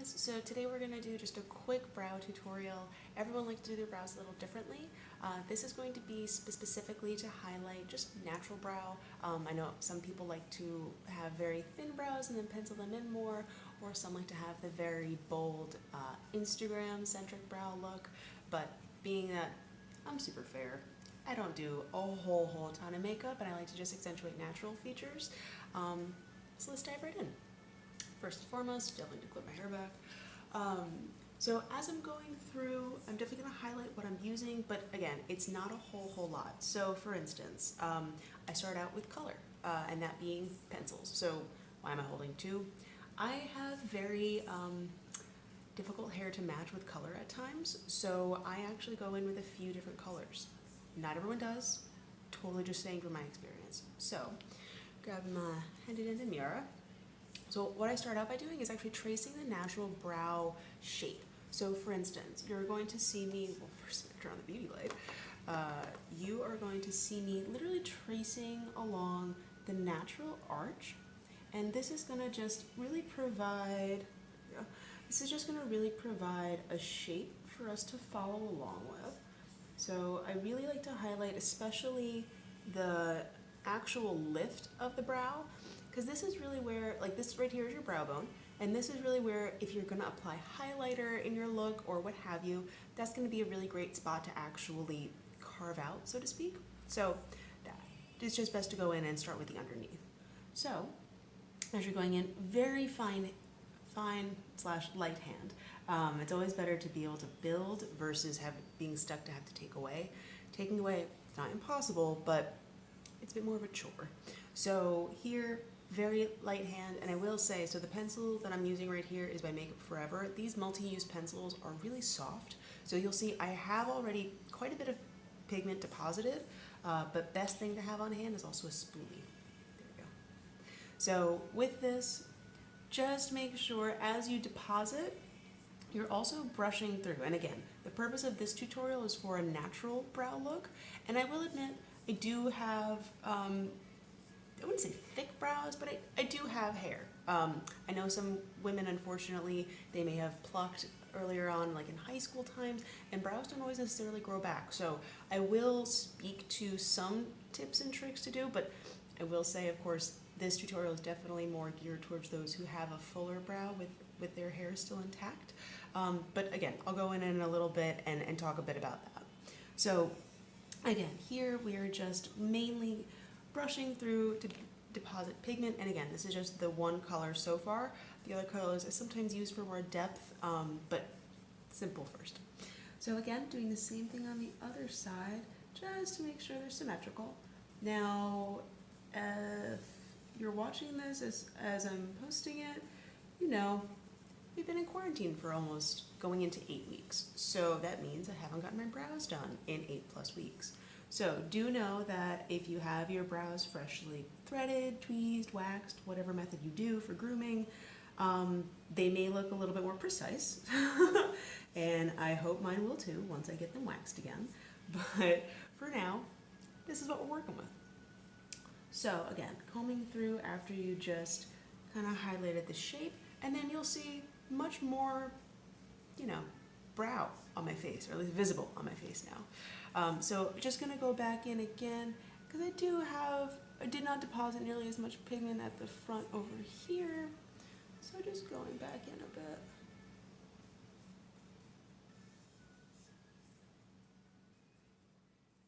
guys, so today we're going to do just a quick brow tutorial. Everyone likes to do their brows a little differently. This is going to be specifically to highlight just natural brow. I know some people like to have very thin brows and then pencil them in more, or some like to have the very bold Instagram-centric brow look, but being that I'm super fair, I don't do a whole ton of makeup and I like to just accentuate natural features. So let's dive right in. First and foremost, definitely to clip my hair back. So as I'm going through, I'm definitely going to highlight what I'm using, but again, it's not a whole lot. So for instance, I start out with color, and that being pencils. So why am I holding two? I have very difficult hair to match with color at times, so I actually go in with a few different colors. Not everyone does, totally just saying from my experience. So, grabbing my handy-dandy mirror. So what I start out by doing is actually tracing the natural brow shape. So for instance, you're going to see me, well first I'm going to turn on the beauty light. You are going to see me literally tracing along the natural arch. And this is going to just really provide, a shape for us to follow along with. So I really like to highlight especially the actual lift of the brow, because this is really where, like this right here is your brow bone, and this is really where if you're gonna apply highlighter in your look or what have you, that's gonna be a really great spot to actually carve out, so to speak. So it's just best to go in and start with the underneath. So as you're going in, very fine slash light hand. It's always better to be able to build versus being stuck to have to take away. Taking away, it's not impossible, but it's a bit more of a chore. So here, very light hand, and I will say, so the pencil that I'm using right here is by Makeup Forever. These multi-use pencils are really soft, so you'll see I have already quite a bit of pigment deposited, but best thing to have on hand is also a spoolie. There we go. So with this, just make sure as you deposit, you're also brushing through. And again, the purpose of this tutorial is for a natural brow look, and I will admit, I do have, I wouldn't say thick brows, but I do have hair. I know some women, unfortunately, they may have plucked earlier on, like in high school times, and brows don't always necessarily grow back. So I will speak to some tips and tricks to do, but I will say, of course, this tutorial is definitely more geared towards those who have a fuller brow with their hair still intact. But again, I'll go in a little bit and talk a bit about that. So again, here we are just mainly brushing through to deposit pigment, and again, this is just the one color so far. The other colors I sometimes use for more depth, but simple first. So again, doing the same thing on the other side, just to make sure they're symmetrical. Now, if you're watching this as I'm posting it, you know, we've been in quarantine for almost going into 8 weeks. So that means I haven't gotten my brows done in 8+ weeks. So do know that if you have your brows freshly threaded, tweezed, waxed, whatever method you do for grooming, they may look a little bit more precise. And I hope mine will too once I get them waxed again. But for now, this is what we're working with. So again, combing through after you just kind of highlighted the shape, and then you'll see much more, you know, brow on my face, or at least visible on my face now. So just gonna go back in again, because I did not deposit nearly as much pigment at the front over here. So just going back in a bit.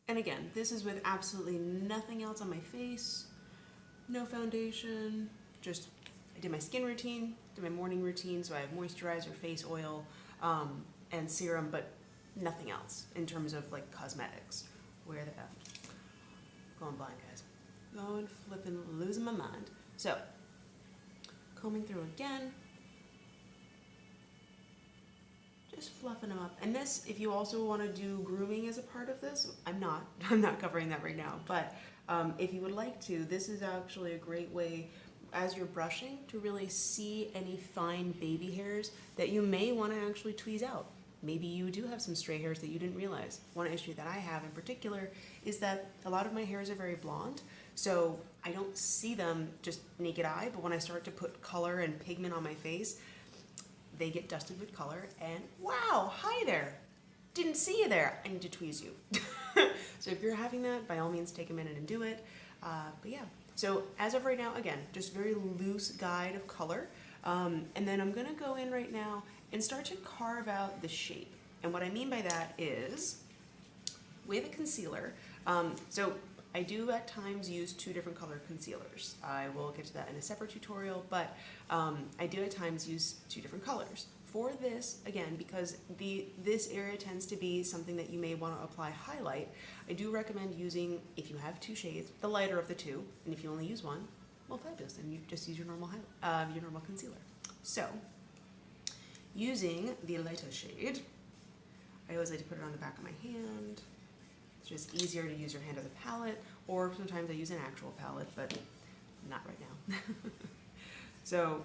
And again, this is with absolutely nothing else on my face, no foundation, just I did my skin routine, did my morning routine, so I have moisturizer, face oil, and serum, but nothing else in terms of like cosmetics. Where the F? Going blind, guys. Going flipping, losing my mind. So, combing through again, just fluffing them up. And this, if you also want to do grooming as a part of this, I'm not covering that right now, but if you would like to, this is actually a great way as you're brushing to really see any fine baby hairs that you may want to actually tweeze out. Maybe you do have some stray hairs that you didn't realize. One issue that I have in particular is that a lot of my hairs are very blonde, so I don't see them just naked eye, but when I start to put color and pigment on my face, they get dusted with color, and wow, hi there. Didn't see you there. I need to tweeze you. So if you're having that, by all means, take a minute and do it. But yeah, so as of right now, again, just very loose guide of color. And then I'm gonna go in right now and start to carve out the shape. And what I mean by that is, with a concealer, so I do at times use 2 different color concealers. I will get to that in a separate tutorial, but I do at times use 2 different colors. For this, again, because this area tends to be something that you may want to apply highlight, I do recommend using, if you have 2 shades, the lighter of the 2, and if you only use one, well, fabulous, then you just use your normal concealer. So, using the lighter shade, I always like to put it on the back of my hand. It's just easier to use your hand as a palette, or sometimes I use an actual palette, but not right now. So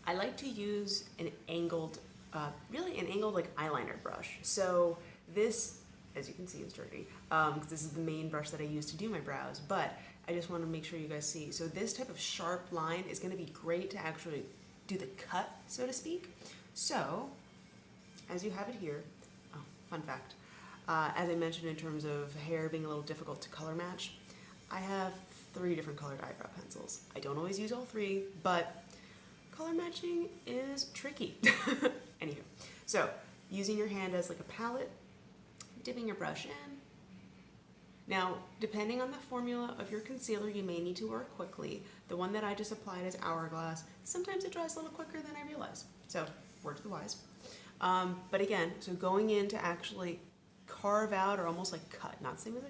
I like to use an angled, really an angled like eyeliner brush. So this, as you can see, is dirty, because this is the main brush that I use to do my brows, but I just want to make sure you guys see. So this type of sharp line is going to be great to actually do the cut, so to speak. So, as you have it here, oh, fun fact, as I mentioned in terms of hair being a little difficult to color match, I have 3 different colored eyebrow pencils. I don't always use all 3, but color matching is tricky. Anywho, so using your hand as like a palette, dipping your brush in. Now, depending on the formula of your concealer, you may need to work quickly. The one that I just applied is Hourglass. Sometimes it dries a little quicker than I realize. So, word to the wise. But again, so going in to actually carve out or almost like cut, not same as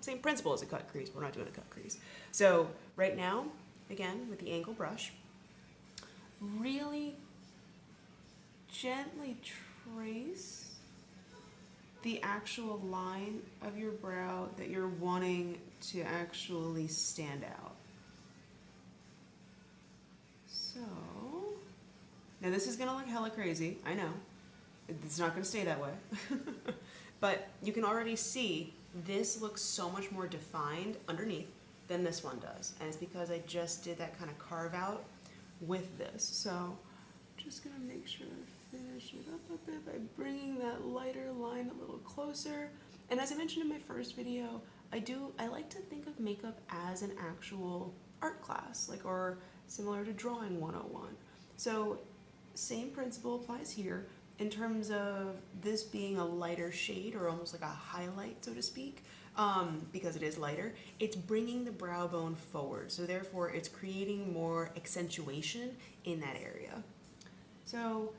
same principle as a cut crease. We're not doing a cut crease. So right now, again, with the angle brush, really gently trace the actual line of your brow that you're wanting to actually stand out. So, now this is gonna look hella crazy, I know. It's not gonna stay that way. But you can already see this looks so much more defined underneath than this one does. And it's because I just did that kind of carve out with this. So just gonna make sure I finish it up a bit by bringing that lighter line a little closer. And as I mentioned in my first video, I like to think of makeup as an actual art class, like, or similar to drawing 101. So same principle applies here in terms of this being a lighter shade or almost like a highlight, so to speak, because it is lighter. It's bringing the brow bone forward, so therefore it's creating more accentuation in that area. So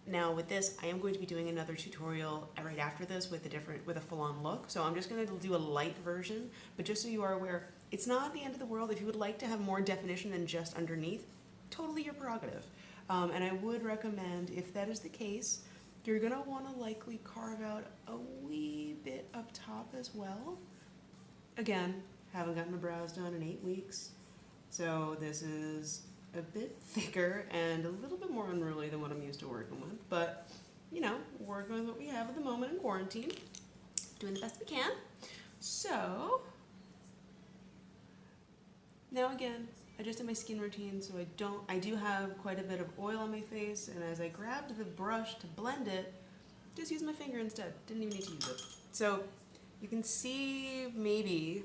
now with this, I am going to be doing another tutorial right after this with a full-on look. So I'm just going to do a light version, but just so you are aware, it's not the end of the world. If you would like to have more definition than just underneath, totally your prerogative. And I would recommend, if that is the case, you're gonna wanna likely carve out a wee bit up top as well. Again, haven't gotten my brows done in 8 weeks, so this is a bit thicker and a little bit more unruly than what I'm used to working with, but you know, working with what we have at the moment in quarantine, doing the best we can. So, now again, I just did my skin routine, so I do have quite a bit of oil on my face, and as I grabbed the brush to blend it, just used my finger instead. Didn't even need to use it. So you can see maybe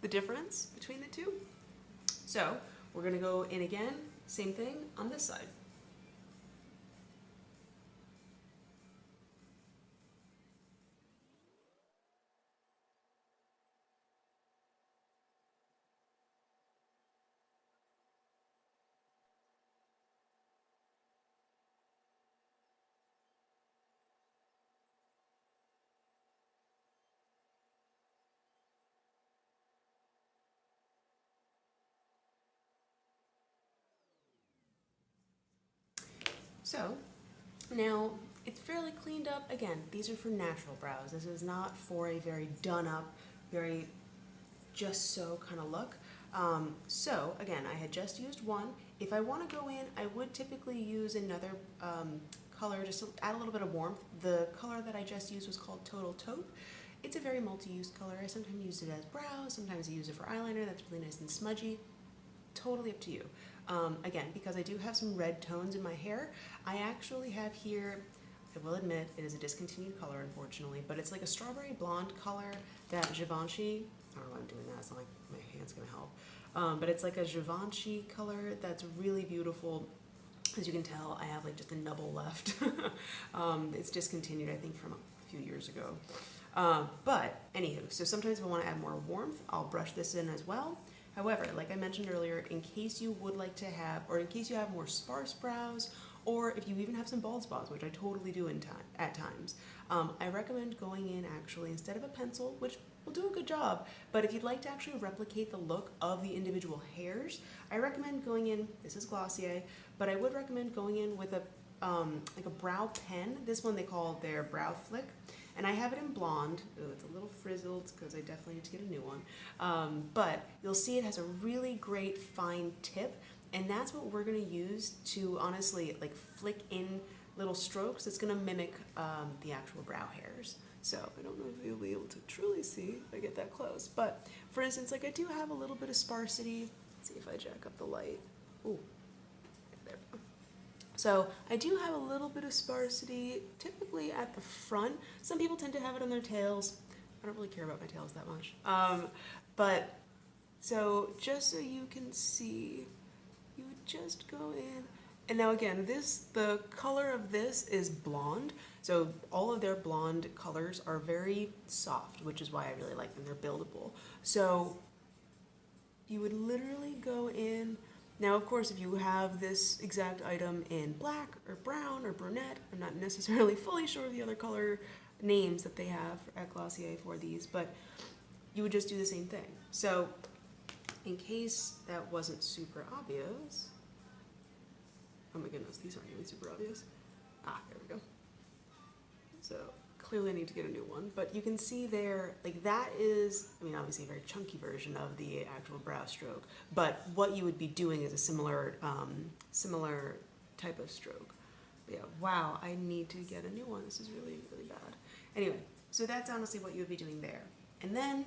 the difference between the two. So we're gonna go in again, same thing on this side. So now it's fairly cleaned up. Again, these are for natural brows. This is not for a very done up, very just so kind of look. So again, I had just used one. If I want to go in, I would typically use another color just to add a little bit of warmth. The color that I just used was called Total Taupe. It's a very multi-use color. I sometimes use it as brows, sometimes I use it for eyeliner. That's really nice and smudgy. Totally up to you. Again, because I do have some red tones in my hair, I actually have here, I will admit, it is a discontinued color, unfortunately, but it's like a strawberry blonde color that Givenchy, I don't know why I'm doing that, it's not like my hand's gonna help, but it's like a Givenchy color that's really beautiful. As you can tell, I have like just a nubble left. It's discontinued, I think, from a few years ago. But anywho, so sometimes if I want to add more warmth, I'll brush this in as well. However, like I mentioned earlier, in case you would like to have, or in case you have more sparse brows, or if you even have some bald spots, which I totally do at times, I recommend going in actually instead of a pencil, which will do a good job, but if you'd like to actually replicate the look of the individual hairs, I recommend going in, this is Glossier, but I would recommend going in with a like a brow pen. This one they call their Brow Flick, and I have it in blonde. Ooh, it's a little frizzled because I definitely need to get a new one. But you'll see it has a really great fine tip, and that's what we're gonna use to honestly like flick in little strokes. It's gonna mimic the actual brow hairs. So I don't know if you'll be able to truly see if I get that close, but for instance, like I do have a little bit of sparsity. Let's see if I jack up the light. Ooh, there we go. So I do have a little bit of sparsity, typically at the front. Some people tend to have it on their tails. I don't really care about my tails that much. But so just so you can see, you would just go in. And now again, the color of this is blonde. So all of their blonde colors are very soft, which is why I really like them. They're buildable. So you would literally go in. Now, of course, if you have this exact item in black or brown or brunette, I'm not necessarily fully sure of the other color names that they have at Glossier for these, but you would just do the same thing. So in case that wasn't super obvious, oh my goodness, these aren't even super obvious. Ah, there we go. So clearly I need to get a new one, but you can see there, like that is, I mean, obviously a very chunky version of the actual brow stroke, but what you would be doing is a similar type of stroke. But yeah, wow, I need to get a new one. This is really, really bad. Anyway, so that's honestly what you would be doing there. And then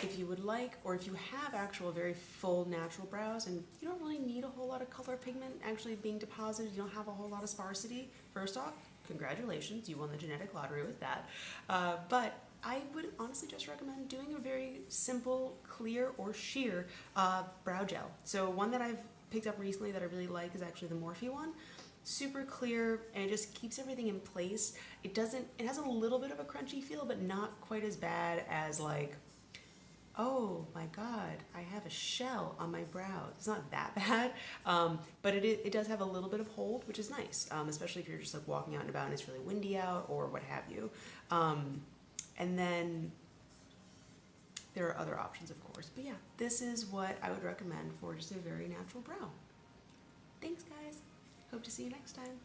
if you would like, or if you have actual very full natural brows and you don't really need a whole lot of color pigment actually being deposited, you don't have a whole lot of sparsity, first off, congratulations, you won the genetic lottery with that. But I would honestly just recommend doing a very simple, clear or sheer brow gel. So one that I've picked up recently that I really like is actually the Morphe one. Super clear, and it just keeps everything in place. It has a little bit of a crunchy feel, but not quite as bad as like, oh my god, I have a shell on my brow. It's not that bad, but it does have a little bit of hold, which is nice, especially if you're just like walking out and about and it's really windy out or what have you. And then there are other options, of course, but yeah, this is what I would recommend for just a very natural brow. Thanks, guys. Hope to see you next time.